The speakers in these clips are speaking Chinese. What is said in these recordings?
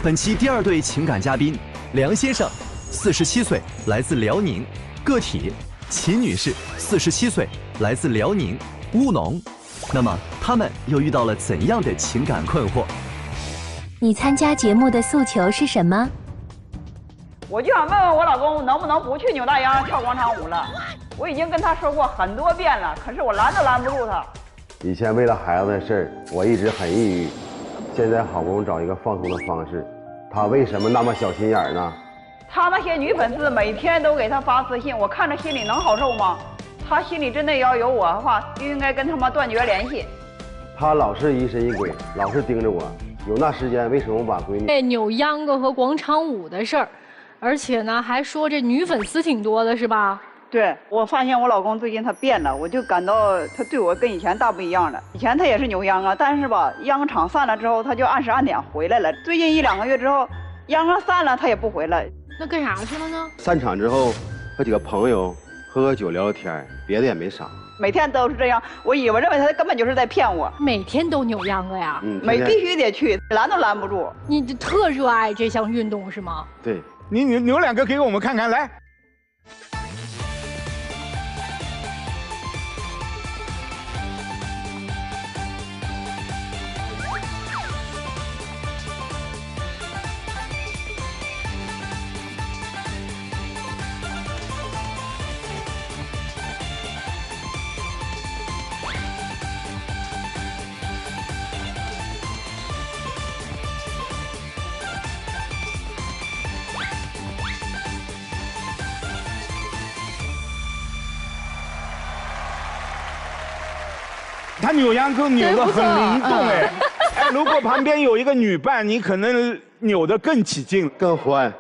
本期第二对情感嘉宾梁先生，47岁，来自辽宁，个体；秦女士，47岁，来自辽宁，务农。那么他们又遇到了怎样的情感困惑？你参加节目的诉求是什么？我就想问问我老公能不能不去扭大秧跳广场舞了。我已经跟他说过很多遍了，可是我拦都拦不住他。以前为了孩子的事儿，我一直很抑郁，现在好不容易找一个放松的方式，他为什么那么小心眼儿呢？他那些女粉丝每天都给他发私信，我看着心里能好受吗？他心里真的要有我的话，就应该跟他们断绝联系。他老是疑神疑鬼，老是盯着我，有那时间为什么把闺女扭秧歌和广场舞的事儿，而且呢还说这女粉丝挺多的是吧？对，我发现我老公最近他变了，我就感到他对我跟以前大不一样了。以前他也是扭秧歌，但是吧，秧歌场散了之后，他就按时按点回来了。最近1、2个月之后，秧歌散了，他也不回来。那干啥去了呢？散场之后和几个朋友喝喝酒聊聊天，别的也没啥。每天都是这样，我认为他根本就是在骗我。每天都扭秧歌呀？必须得去，拦都拦不住。你特热爱这项运动是吗？对，你扭2个给我们看看来。他扭秧歌扭得很灵动哎，哎，如果旁边有一个女伴，你可能扭得更起劲，更欢，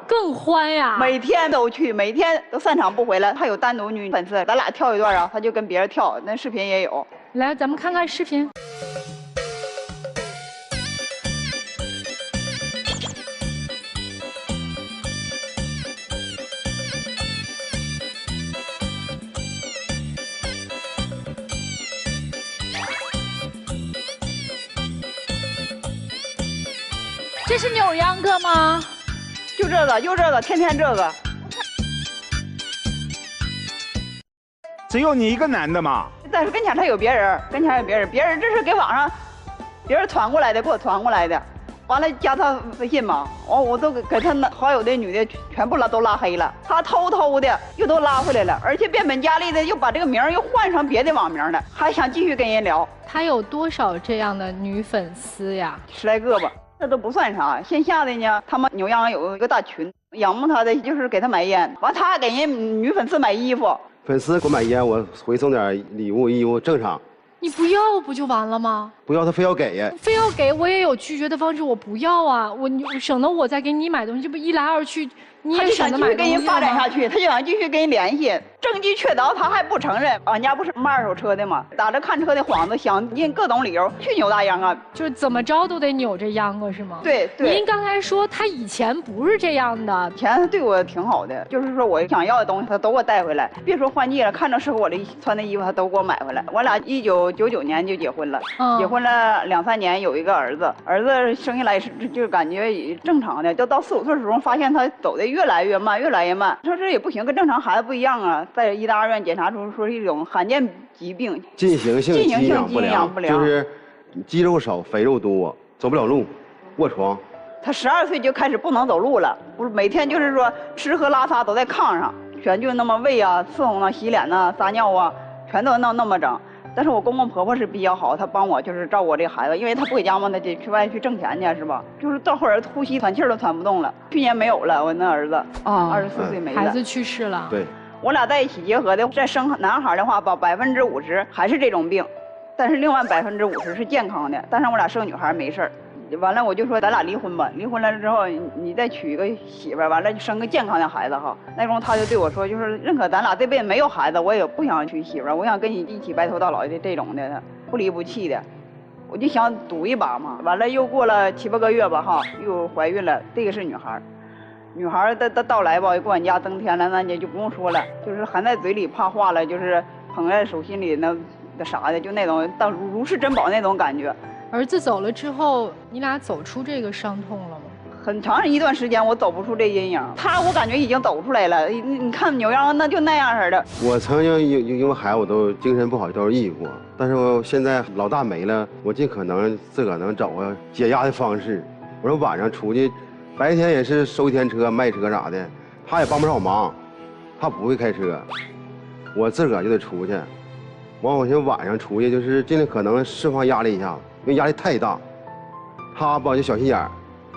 更欢呀！每天都去，每天都散场不回来。他有单独女粉丝，咱俩跳一段啊，他就跟别人跳，那视频也有。来，咱们看看视频。这是扭秧歌吗？就这个，天天这个。只有你一个男的嘛？但是跟前他有别人，别人这是给网上别人传过来的，给我传过来的。完了加他微信嘛，我都给他那好友的女的全部都拉黑了，他偷偷的又都拉回来了，而且变本加厉的又把这个名又换成别的网名了，还想继续跟人聊。他有多少这样的女粉丝呀？10来个吧。这都不算啥，线下的呢，他们扭秧有一个大群，仰慕他的就是给他买烟，完他还给人女粉丝买衣服。粉丝给我买烟，我回送点礼物衣服正常。你不要不就完了吗？不要他非要给呀，非要给我也有拒绝的方式，我不要啊，我省得我再给你买东西，这不一来二去，你也省得买东西。他就想继续跟人发展下去，他就想继续跟人联系，证据确凿，他还不承认。俺家不是卖2手车的吗？打着看车的幌子，想尽各种理由去扭大秧啊，就是怎么着都得扭这秧歌是吗？对。您刚才说他以前不是这样的，以前他对我挺好的，就是说我想要的东西他都给我带回来，别说换季了，看着适合我的穿的衣服他都给我买回来。我俩1999年就结婚了，结婚了2、3年，有一个儿子生下来就感觉正常的，就到4、5岁的时候发现他走的越来越慢，说这也不行，跟正常孩子不一样啊，在医大2院检查出说是一种罕见疾病，进行性基因养不良，就是肌肉少，肥肉多，走不了路，卧床。他12岁就开始不能走路了，不是每天就是说吃喝拉撒都在炕上，全就那么喂啊、伺候啊、洗脸呐、撒尿啊，全都那么整。但是我公公婆婆是比较好，他帮我就是照顾我这个孩子，因为他不给家嘛，他得去外去挣钱去，是吧？就是到后来呼吸喘气都喘不动了，去年没有了，我那儿子24岁没了，孩子去世了。对，我俩在一起结合的，再生男孩的话，把50%还是这种病，但是另外50%是健康的，但是我俩生女孩没事儿。完了我就说咱俩离婚吧，离婚了之后你再娶一个媳妇儿，完了就生个健康的孩子哈。那时候他就对我说，就是认可咱俩这辈子没有孩子，我也不想娶媳妇儿，我想跟你一起白头到老的这种的，不离不弃的。我就想赌一把嘛。完了又过了7、8个月吧哈，又怀孕了，这个是女孩。女孩的到来吧，过俺家增添了，那也就不用说了，就是含在嘴里怕化了，就是捧在手心里那啥的，就那种当如视珍宝那种感觉。儿子走了之后，你俩走出这个伤痛了吗？很长一段时间我走不出这阴影。他我感觉已经走出来了，你看扭秧那就那样似的。我曾经因为孩子我都精神不好，都是抑郁过。但是我现在老大没了，我尽可能自个儿能找个解压的方式。我说晚上出去，白天也是收天车卖车啥的，他也帮不上我忙，他不会开车，我自个儿就得出去。完我寻思晚上出去就是尽量可能释放压力一下子，因为压力太大。他吧就小心眼儿。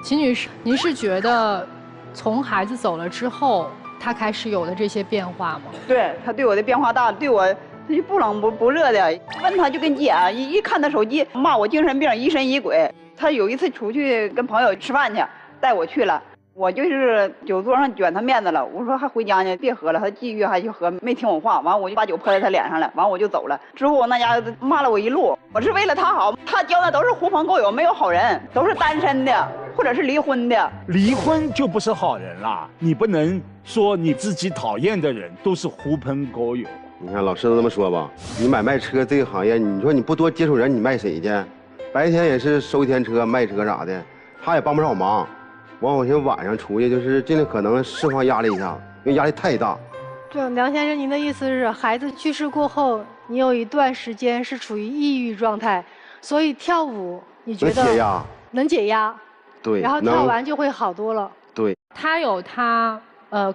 秦女士，您是觉得从孩子走了之后，他开始有的这些变化吗？对他对我的变化大，对我他就不冷不热的，问他就跟急眼，一看他手机骂我精神病疑神疑鬼。他有一次出去跟朋友吃饭去，带我去了。我就是酒桌上卷他面子了，我说还回家呢，别喝了。他继续还去喝，没听我话，完我就把酒泼在他脸上了，完我就走了。之后那家伙骂了我一路，我是为了他好，他交的都是狐朋狗友，没有好人，都是单身的或者是离婚的。离婚就不是好人啦，你不能说你自己讨厌的人都是狐朋狗友。你看老师都这么说吧，你买卖车这个行业，你说你不多接触人，你卖谁去？白天也是收天车卖车啥的，他也帮不上我忙。完我寻思晚上出去就是尽量可能释放压力一下子，因为压力太大。这梁先生，您的意思是孩子去世过后，你有一段时间是处于抑郁状态，所以跳舞你觉得能解压？能解压，对，然后跳完就会好多了。对，他有他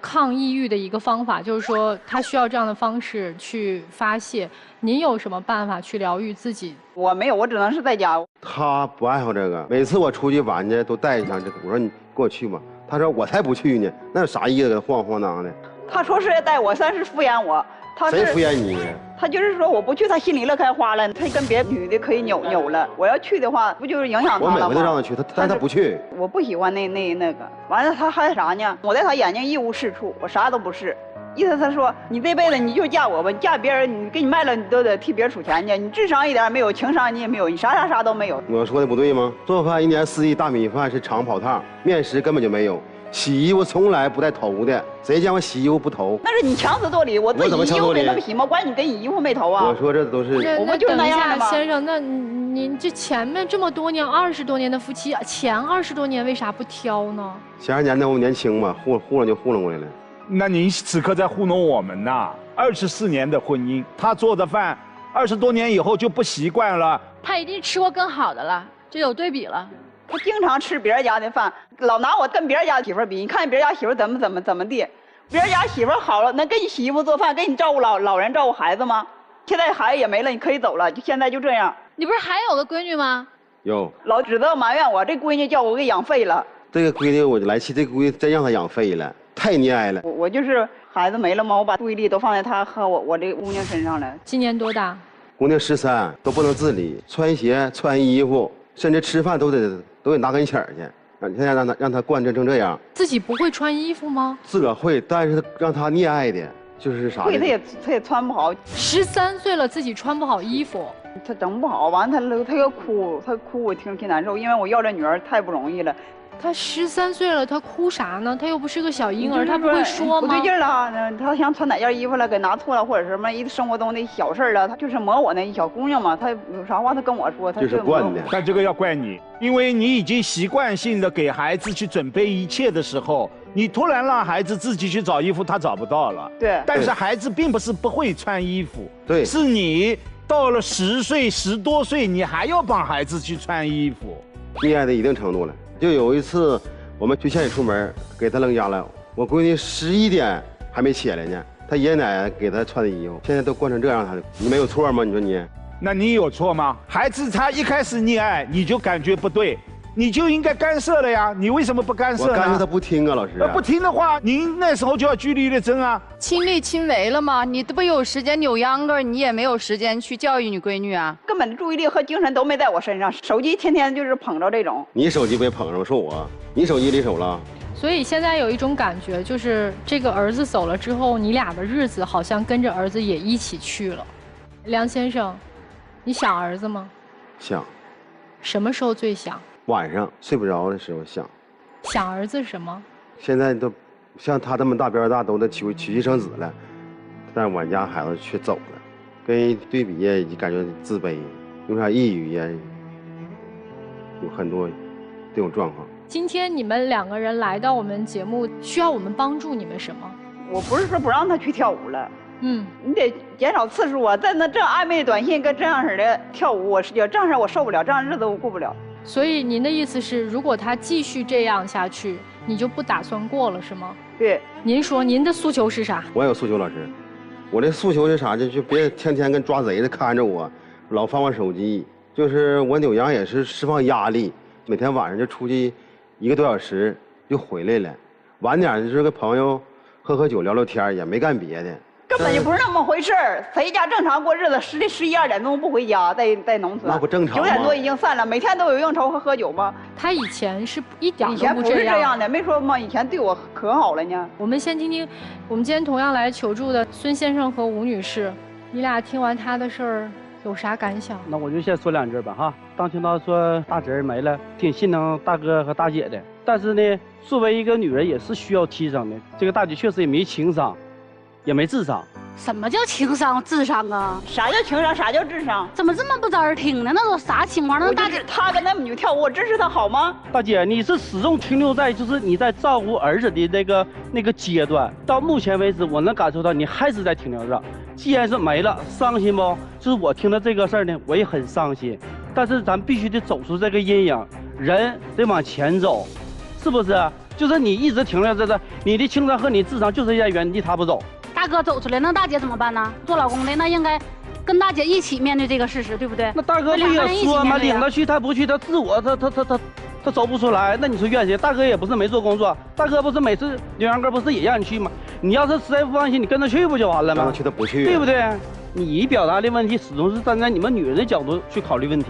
抗抑郁的一个方法，就是说他需要这样的方式去发泄。您有什么办法去疗愈自己？我没有，我只能是在家。他不爱好这个，每次我出去玩去都带一箱这个，我说你跟我去吧，他说我才不去呢，那有啥意思？给他晃晃荡的。他说是带我，但是敷衍我。他是谁敷衍你？他就是说我不去，他心里乐开花了，他跟别女的可以扭了。我要去的话，不就是影响他了吗？我每回都让他去，但他不去。我不喜欢那个，完了他还啥呢？我在他眼睛一无是处，我啥都不是。意思他说你这辈子你就嫁我吧，你嫁别人你给你卖了你都得替别人数钱去，你智商一点没有，情商你也没有，你啥都没有。我说的不对吗？做饭1年4季大米饭是长跑趟，面食根本就没有。洗衣服从来不带头的，谁见过洗衣服不头？那是你强词夺理，我自己衣服没那么洗吗？关你跟你衣服没头啊？我说这都是，我不就是那样的吗？先生，那您这前面这么多年20多年的夫妻，前20多年为啥不挑呢？前2年的我年轻嘛，糊弄就糊弄过来了。那您此刻在糊弄我们呐！24年的婚姻，他做的饭20多年以后就不习惯了。他一定吃过更好的了，就有对比了。他经常吃别人家的饭，老拿我跟别人家媳妇比。你看别人家媳妇怎么地，别人家媳妇好了，能给你洗衣服做饭，给你照顾老人照顾孩子吗？现在孩子也没了，你可以走了，就现在就这样。你不是还有个闺女吗？有。老指责埋怨我，这闺女叫我给养废了。这个闺女我就来气，这闺女真让她养废了，太溺爱了。我就是孩子没了嘛，我把注意力都放在她和我这姑娘身上了。今年多大？姑娘13，都不能自理，穿鞋穿衣服，甚至吃饭都得拿跟前去。现在让她惯成这样。自己不会穿衣服吗？自个儿会，但是让她溺爱的，就是啥？会，她也穿不好。13岁了，自己穿不好衣服。她整不好，完她又哭，她哭我挺难受，因为我要这女儿太不容易了。他13岁了，他哭啥呢？他又不是个小婴儿，他不会说吗？不对劲了，他想穿哪件衣服了，给拿错了，或者什么一生活中的小事了，他就是磨我那小姑娘嘛，他有啥话他跟我说，他就是惯的。但这个要怪你，因为你已经习惯性的给孩子去准备一切的时候，你突然让孩子自己去找衣服，他找不到了。对。但是孩子并不是不会穿衣服，对，是你到了10岁10多岁，你还要帮孩子去穿衣服，溺爱到一定程度了。就有一次，我们去县里出门，给他扔家了。我闺女11点还没起来呢，她爷爷奶奶给她穿的衣服，现在都惯成这样，她你没有错吗？你说你？那你有错吗？孩子他一开始溺爱，你就感觉不对，你就应该干涉了呀。你为什么不干涉呢？我干涉他不听啊，老师。不听的话，您那时候就要据理力争啊。亲力亲为了吗？你这不有时间扭秧歌，你也没有时间去教育你闺女啊。根本注意力和精神都没在我身上，手机天天就是捧着这种。你手机被捧着吗？说我，你手机离手了。所以现在有一种感觉，就是这个儿子走了之后，你俩的日子好像跟着儿子也一起去了。梁先生，你想儿子吗？想。什么时候最想？晚上睡不着的时候想。想儿子什么？现在都像他这么大边大，都得娶妻生子了，但是我家孩子却走了，跟人对比也感觉自卑，有点抑郁也有很多这种状况。今天你们2个人来到我们节目，需要我们帮助你们什么？我不是说不让他去跳舞了，你得减少次数啊。但那这样暧昧的短信跟这样式的跳舞，我这样式我受不了，这样日子我过不了。所以您的意思是，如果他继续这样下去，你就不打算过了，是吗？对。您说您的诉求是啥？我有诉求，老师，我的诉求是啥？就别天天跟抓贼的看着我，老翻我手机。就是我扭秧也是释放压力，每天晚上就出去1个多小时就回来了，晚点就是跟朋友喝酒聊聊天，也没干别的。根本就不是那么回事儿，谁家正常过日子11、12点钟不回家，在农村那不正常吗？ 9点多已经散了，每天都有应酬和喝酒吗？他以前是一点都以前不是这样这样的，没说吗？以前对我可好了呢。我们先听听，我们今天同样来求助的孙先生和吴女士，你俩听完他的事儿有啥感想？那我就先说2句吧哈。当听到说大侄儿没了，挺心疼大哥和大姐的，但是呢，作为一个女人也是需要提升的。这个大姐确实也没情商，也没智商。什么叫情商、智商啊？啥叫情商？啥叫智商？怎么这么不招人听呢？那都啥情况？那大姐她跟那美女跳舞，我支持她好吗？大姐，你是始终停留在就是你在照顾儿子的那个阶段，到目前为止，我能感受到你还是在停留着。既然是没了，伤心不？就是我听到这个事儿呢，我也很伤心。但是咱必须得走出这个阴影，人得往前走，是不是？就是你一直停留在这，你的情商和你智商就是在原地踏步走。大哥走出来，那大姐怎么办呢？做老公的那应该跟大姐一起面对这个事实，对不对？那大哥不也说吗？领他去他不去，他自我他走不出来。那你说怨谁？大哥也不是没做工作，大哥不是每次牛羊哥不是也让你去吗？你要是实在不放心，你跟他去不就完了吗？让他去他不去，对不对？你表达的问题始终是站在你们女人的角度去考虑问题，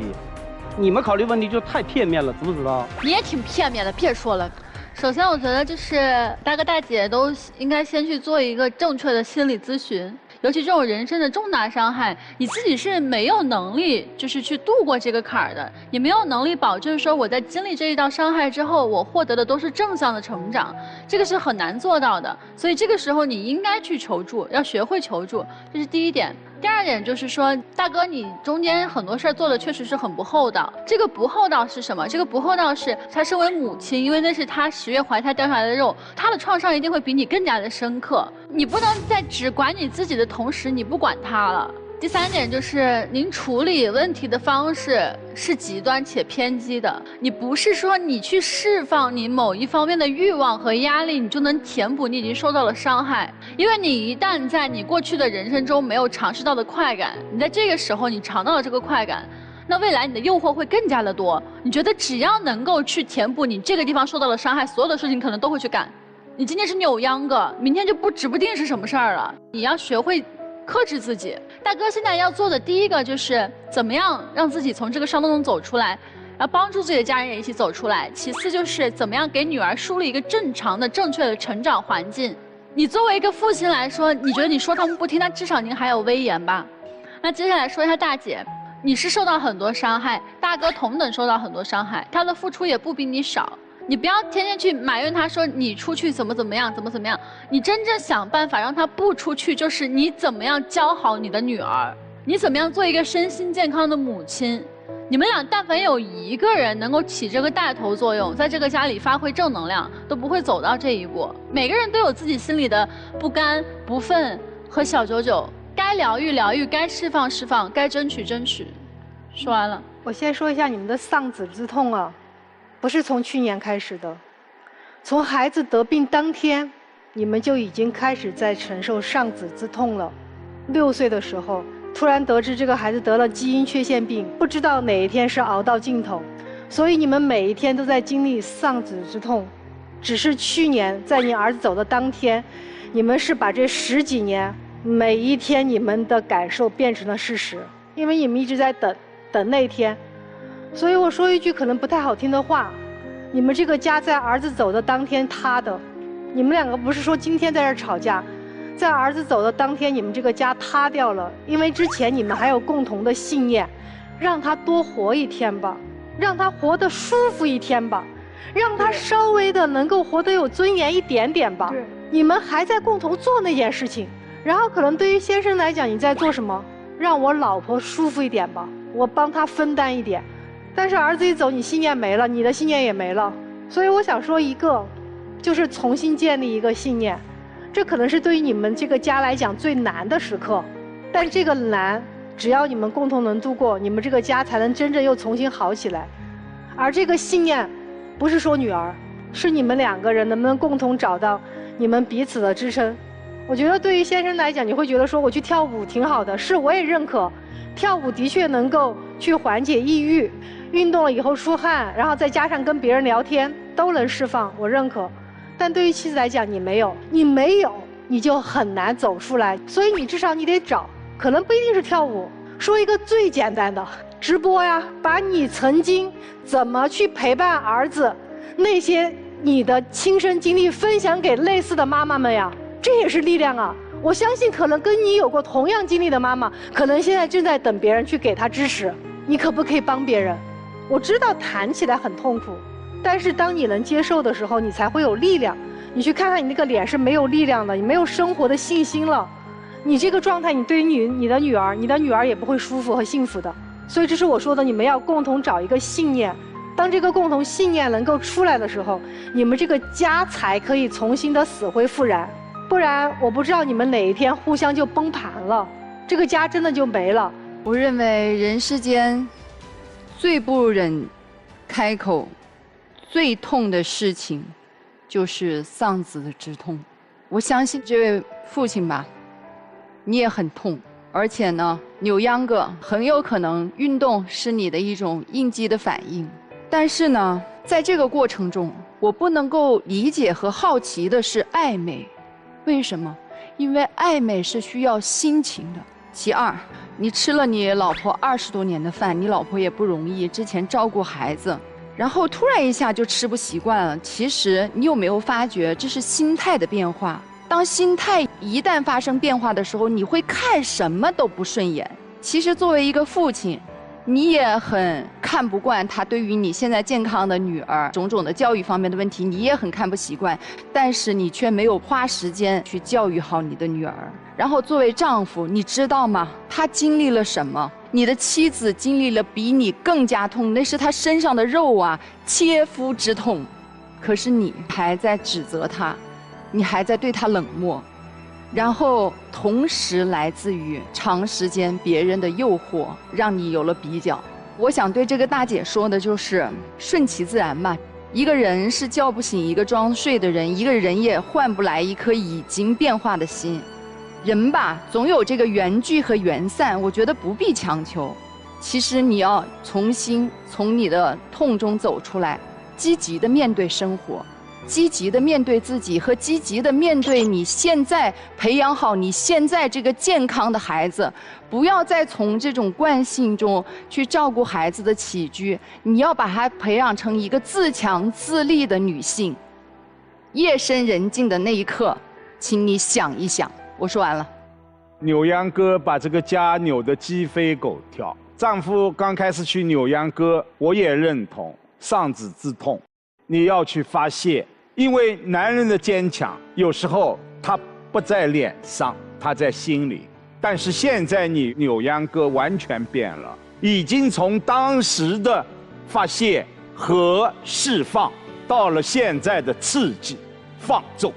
你们考虑问题就太片面了，知不知道？你也挺片面的，别说了。首先，我觉得就是大哥大姐都应该先去做一个正确的心理咨询，尤其这种人生的重大伤害，你自己是没有能力就是去度过这个坎儿的，你没有能力保证说我在经历这一道伤害之后，我获得的都是正向的成长，这个是很难做到的。所以这个时候你应该去求助，要学会求助，这是第一点。第2点就是说，大哥，你中间很多事儿做的确实是很不厚道。这个不厚道是什么？这个不厚道是他身为母亲，因为那是他10月怀胎掉下来的肉，他的创伤一定会比你更加的深刻。你不能在只管你自己的同时，你不管他了。第3点就是您处理问题的方式是极端且偏激的，你不是说你去释放你某一方面的欲望和压力，你就能填补你已经受到了伤害。因为你一旦在你过去的人生中没有尝试到的快感，你在这个时候你尝到了这个快感，那未来你的诱惑会更加的多。你觉得只要能够去填补你这个地方受到了伤害，所有的事情可能都会去干。你今天是扭秧歌，明天就指不定是什么事儿了。你要学会克制自己。大哥现在要做的第一个就是怎么样让自己从这个伤痛中走出来，要帮助自己的家人也一起走出来。其次就是怎么样给女儿树立一个正常的正确的成长环境。你作为一个父亲来说，你觉得你说他们不听，那至少您还有威严吧。那接下来说一下大姐，你是受到很多伤害，大哥同等受到很多伤害，他的付出也不比你少。你不要天天去埋怨他说你出去怎么样，你真正想办法让他不出去，就是你怎么样教好你的女儿，你怎么样做一个身心健康的母亲。你们俩但凡有一个人能够起这个带头作用，在这个家里发挥正能量，都不会走到这一步。每个人都有自己心里的不甘、不忿和小九九，该疗愈疗愈，该释放释放，该争取争取。说完了。我先说一下你们的丧子之痛啊，不是从去年开始的，从孩子得病当天，你们就已经开始在承受丧子之痛了。6岁的时候，突然得知这个孩子得了基因缺陷病，不知道哪一天是熬到尽头，所以你们每一天都在经历丧子之痛。只是去年在你儿子走的当天，你们是把这10几年每一天你们的感受变成了事实，因为你们一直在等那一天。所以我说一句可能不太好听的话，你们这个家在儿子走的当天塌的。你们两个不是说今天在这儿吵架，在儿子走的当天，你们这个家塌掉了。因为之前你们还有共同的信念，让他多活一天吧，让他活得舒服一天吧，让他稍微的能够活得有尊严一点点吧。你们还在共同做那件事情。然后可能对于先生来讲，你在做什么？让我老婆舒服一点吧，我帮她分担一点。但是儿子一走，你信念没了，你的信念也没了，所以我想说一个，就是重新建立一个信念，这可能是对于你们这个家来讲最难的时刻，但这个难，只要你们共同能度过，你们这个家才能真正又重新好起来。而这个信念，不是说女儿，是你们2个人能不能共同找到你们彼此的支撑。我觉得对于先生来讲，你会觉得说我去跳舞挺好的，是，我也认可，跳舞的确能够去缓解抑郁，运动了以后出汗，然后再加上跟别人聊天，都能释放，我认可。但对于妻子来讲，你没有，你就很难走出来。所以你至少你得找，可能不一定是跳舞。说一个最简单的，直播呀，把你曾经怎么去陪伴儿子，那些你的亲身经历分享给类似的妈妈们呀，这也是力量啊！我相信，可能跟你有过同样经历的妈妈，可能现在正在等别人去给她支持。你可不可以帮别人？我知道谈起来很痛苦，但是当你能接受的时候，你才会有力量。你去看看你那个脸是没有力量的，你没有生活的信心了，你这个状态，你对于你的女儿也不会舒服和幸福的。所以这是我说的，你们要共同找一个信念。当这个共同信念能够出来的时候，你们这个家才可以重新的死灰复燃。不然我不知道你们哪一天互相就崩盘了，这个家真的就没了。我认为人世间最不忍开口、最痛的事情，就是丧子的之痛。我相信这位父亲吧，你也很痛，而且呢，扭秧歌很有可能运动是你的一种应激的反应。但是呢，在这个过程中，我不能够理解和好奇的是暧昧。为什么？因为暧昧是需要心情的。其二，你吃了你老婆20多年的饭，你老婆也不容易，之前照顾孩子，然后突然一下就吃不习惯了。其实你有没有发觉，这是心态的变化？当心态一旦发生变化的时候，你会看什么都不顺眼。其实作为一个父亲，你也很看不惯他对于你现在健康的女儿种种的教育方面的问题，你也很看不习惯，但是你却没有花时间去教育好你的女儿。然后作为丈夫，你知道吗？他经历了什么？你的妻子经历了比你更加痛，那是他身上的肉啊，切肤之痛。可是你还在指责他，你还在对他冷漠，然后同时来自于长时间别人的诱惑，让你有了比较。我想对这个大姐说的就是顺其自然吧。一个人是叫不醒一个装睡的人，一个人也换不来一颗已经变化的心。人吧，总有这个缘聚和缘散，我觉得不必强求。其实你要重新从你的痛中走出来，积极的面对生活，积极的面对自己，和积极的面对你现在培养好你现在这个健康的孩子。不要再从这种惯性中去照顾孩子的起居，你要把她培养成一个自强自立的女性。夜深人静的那一刻，请你想一想。我说完了。扭秧歌把这个家扭得鸡飞狗跳。丈夫刚开始去扭秧歌，我也认同丧子之痛，你要去发泄，因为男人的坚强有时候他不在脸上，他在心里。但是现在你扭秧歌完全变了，已经从当时的发泄和释放，到了现在的刺激放纵。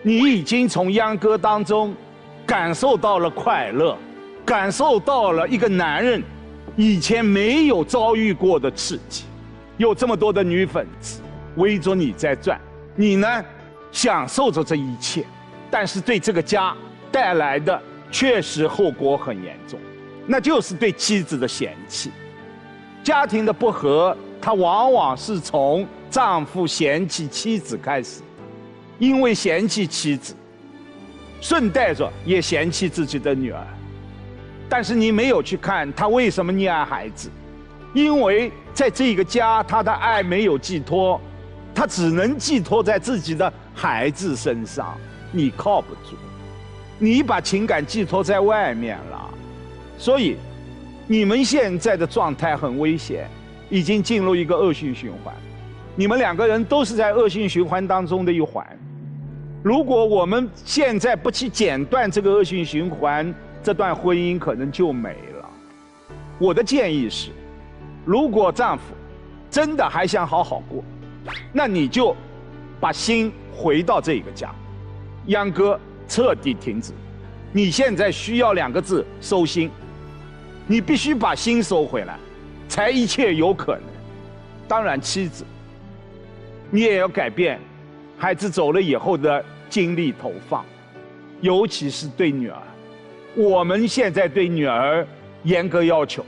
你已经从秧歌当中感受到了快乐，感受到了一个男人以前没有遭遇过的刺激。有这么多的女粉丝围着你在转，你呢享受着这一切，但是对这个家带来的确实后果很严重，那就是对妻子的嫌弃。家庭的不和，它往往是从丈夫嫌弃妻子开始，因为嫌弃妻子，顺带着也嫌弃自己的女儿。但是你没有去看他为什么溺爱孩子，因为在这个家他的爱没有寄托，他只能寄托在自己的孩子身上，你靠不住，你把情感寄托在外面了。所以你们现在的状态很危险，已经进入一个恶性循环，你们2个人都是在恶性循环当中的一环。如果我们现在不去剪断这个恶性循环，这段婚姻可能就没了。我的建议是，如果丈夫真的还想好好过，那你就把心回到这个家，秧歌彻底停止。你现在需要2个字：收心。你必须把心收回来，才一切有可能。当然，妻子，你也要改变孩子走了以后的精力投放，尤其是对女儿。我们现在对女儿严格要求，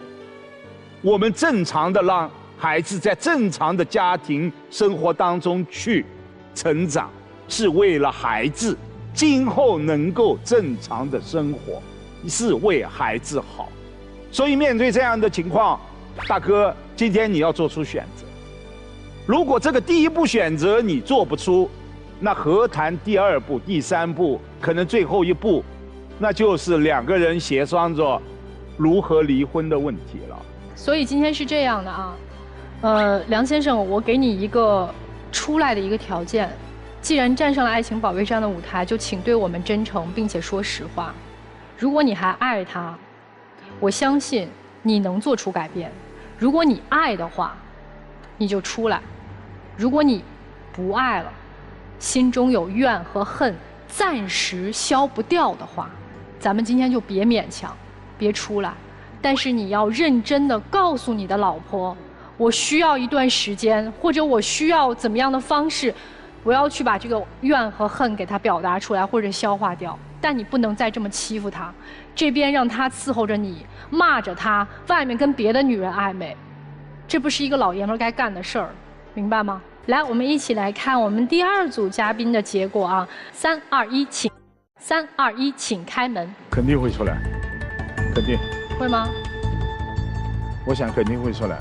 我们正常的让孩子在正常的家庭生活当中去成长，是为了孩子今后能够正常的生活，是为孩子好。所以面对这样的情况，大哥，今天你要做出选择。如果这个第一步选择你做不出，那何谈第2步、第3步，可能最后一步，那就是2个人协商着如何离婚的问题了。所以今天是这样的啊，梁先生，我给你一个出来的一个条件，既然站上了爱情保卫战的舞台，就请对我们真诚，并且说实话。如果你还爱他，我相信你能做出改变。如果你爱的话，你就出来；如果你不爱了，心中有怨和恨，暂时消不掉的话，咱们今天就别勉强，别出来。但是你要认真的告诉你的老婆，我需要一段时间，或者我需要怎么样的方式，不要去把这个怨和恨给他表达出来或者消化掉。但你不能再这么欺负他，这边让他伺候着你，骂着他，外面跟别的女人暧昧，这不是一个老爷们该干的事儿，明白吗？来，我们一起来看我们第2组嘉宾的结果啊！3、2、1，请！3、2、1，请开门。肯定会出来，肯定会吗？我想肯定会出来，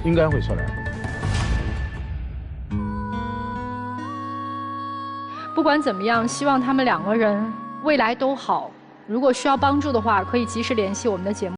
应该会出来。不管怎么样，希望他们2个人未来都好。如果需要帮助的话，可以及时联系我们的节目。